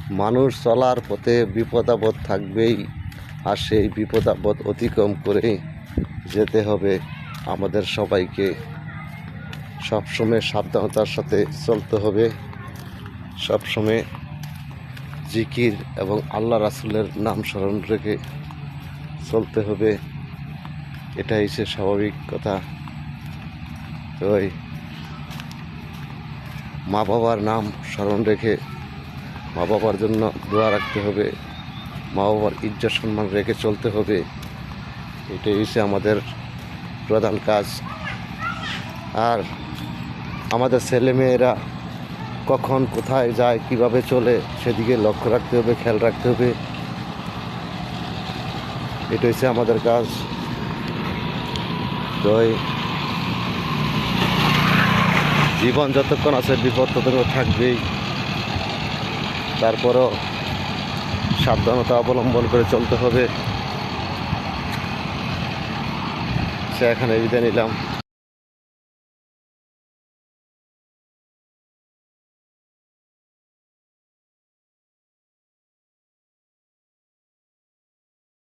মানুষ চলার পথে বিপদ আপদ থাকবেই, আর সেই বিপদ আপদ অতিক্রম করে যেতে হবে। আমাদের সবাইকে সবসময় সাবধানতার সাথে চলতে হবে, সবসময় জিকির এবং আল্লাহ রাসূলের নাম স্মরণ রেখে চলতে হবে। এটাই হচ্ছে স্বাভাবিক কথা। তো মা বাবার নাম স্মরণ রেখে মা বাবার জন্য দোয়া রাখতে হবে, মা বাবার ইজ্জত সম্মান রেখে চলতে হবে। এটাই হচ্ছে আমাদের প্রধান কাজ। আর আমাদের ছেলেমেয়েরা কখন কোথায় যায়, কিভাবে চলে, সেদিকে লক্ষ্য রাখতে হবে, খেয়াল রাখতে হবে। এটা হচ্ছে আমাদের কাজ। তো জীবন যতক্ষণ আছে বিপদ ততক্ষণ থাকবেই, তারপরও সাবধানতা অবলম্বন করে চলতে হবে। সে এখানে বিদায় নিলাম।